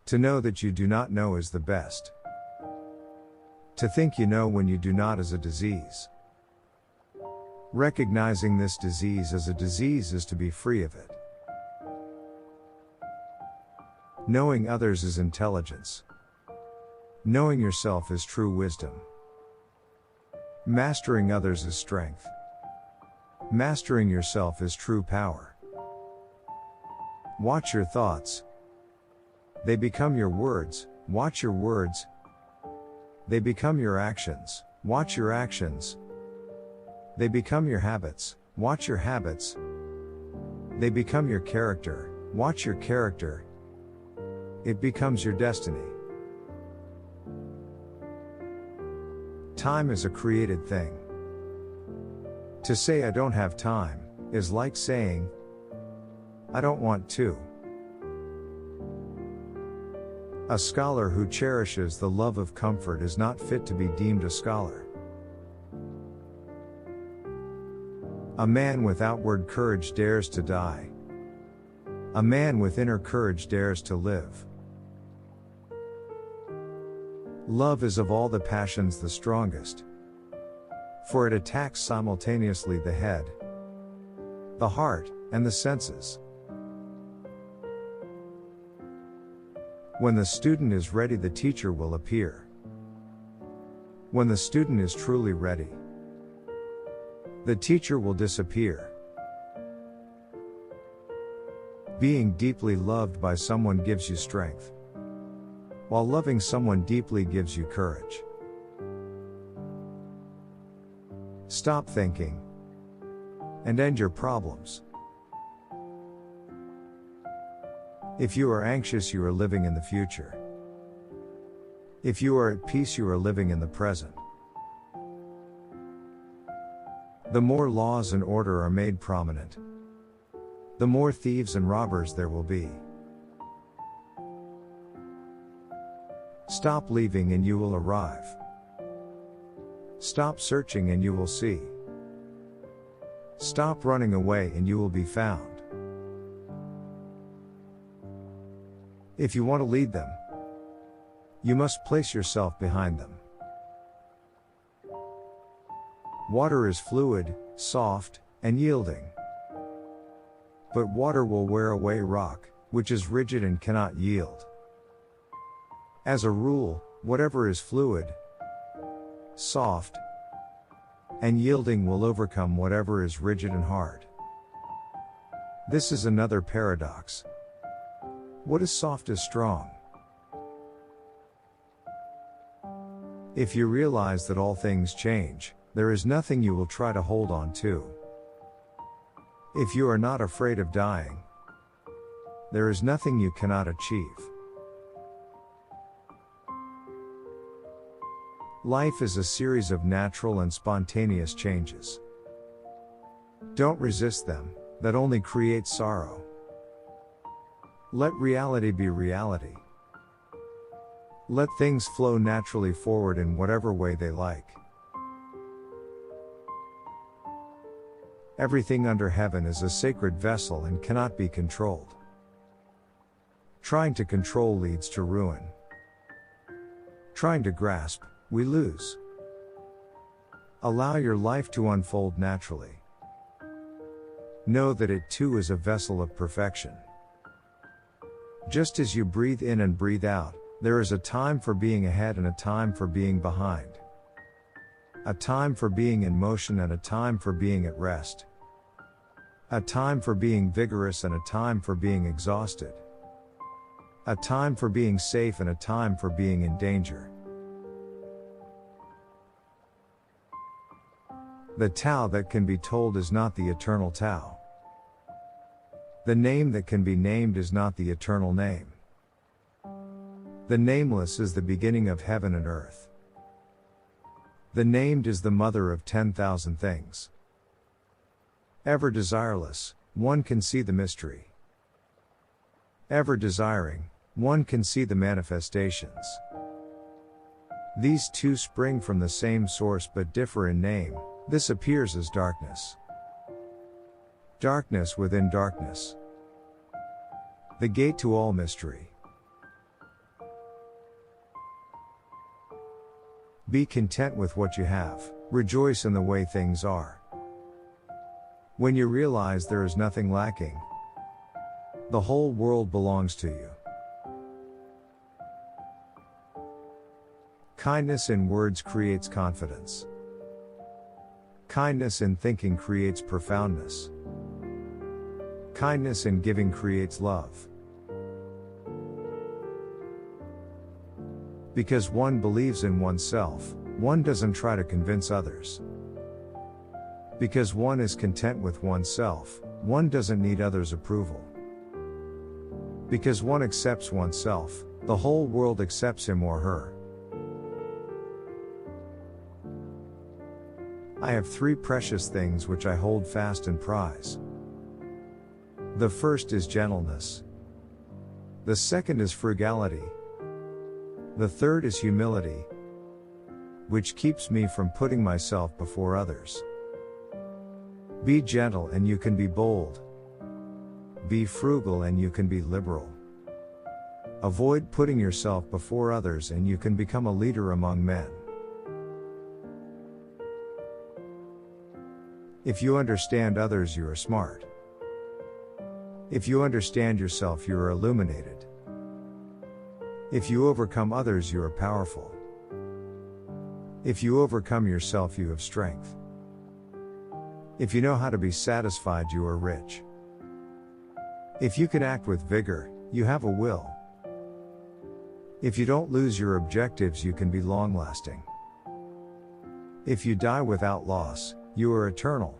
To know that you do not know is the best. To think you know when you do not is a disease. Recognizing this disease as a disease is to be free of it. Knowing others is intelligence. Knowing yourself is true wisdom. Mastering others is strength. Mastering yourself is true power. Watch your thoughts. They become your words. Watch your words. They become your actions. Watch your actions. They become your habits. Watch your habits. They become your character. Watch your character. It becomes your destiny. Time is a created thing. To say I don't have time is like saying I don't want to. A scholar who cherishes the love of comfort is not fit to be deemed a scholar. A man with outward courage dares to die. A man with inner courage dares to live. Love is of all the passions the strongest, for it attacks simultaneously the head, the heart, and the senses. When the student is ready, the teacher will appear. When the student is truly ready, the teacher will disappear. Being deeply loved by someone gives you strength, while loving someone deeply gives you courage. Stop thinking and end your problems. If you are anxious, you are living in the future. If you are at peace, you are living in the present. The more laws and order are made prominent, the more thieves and robbers there will be. Stop leaving and you will arrive. Stop searching and you will see. Stop running away and you will be found. If you want to lead them, you must place yourself behind them. Water is fluid, soft, and yielding. But water will wear away rock, which is rigid and cannot yield. As a rule, whatever is fluid, soft, and yielding will overcome whatever is rigid and hard. This is another paradox. What is soft is strong. If you realize that all things change, there is nothing you will try to hold on to. If you are not afraid of dying, there is nothing you cannot achieve. Life is a series of natural and spontaneous changes. Don't resist them, that only creates sorrow. Let reality be reality. Let things flow naturally forward in whatever way they like. Everything under heaven is a sacred vessel and cannot be controlled. Trying to control leads to ruin. Trying to grasp, we lose. Allow your life to unfold naturally. Know that it too is a vessel of perfection. Just as you breathe in and breathe out, there is a time for being ahead and a time for being behind. A time for being in motion and a time for being at rest. A time for being vigorous and a time for being exhausted. A time for being safe and a time for being in danger. The Tao that can be told is not the eternal Tao. The name that can be named is not the eternal name. The nameless is the beginning of heaven and earth. The named is the mother of 10,000 things. Ever desireless, one can see the mystery. Ever desiring, one can see the manifestations. These two spring from the same source but differ in name. This appears as darkness. Darkness within darkness. The gate to all mystery. Be content with what you have, rejoice in the way things are. When you realize there is nothing lacking, the whole world belongs to you. Kindness in words creates confidence. Kindness in thinking creates profoundness. Kindness in giving creates love. Because one believes in oneself, one doesn't try to convince others. Because one is content with oneself, one doesn't need others' approval. Because one accepts oneself, the whole world accepts him or her. I have 3 precious things which I hold fast and prize. The first is gentleness. The second is frugality. The third is humility, which keeps me from putting myself before others. Be gentle and you can be bold. Be frugal and you can be liberal. Avoid putting yourself before others and you can become a leader among men. If you understand others, you are smart. If you understand yourself, you are illuminated. If you overcome others, you are powerful. If you overcome yourself, you have strength. If you know how to be satisfied, you are rich. If you can act with vigor, you have a will. If you don't lose your objectives, you can be long-lasting. If you die without loss, you are eternal.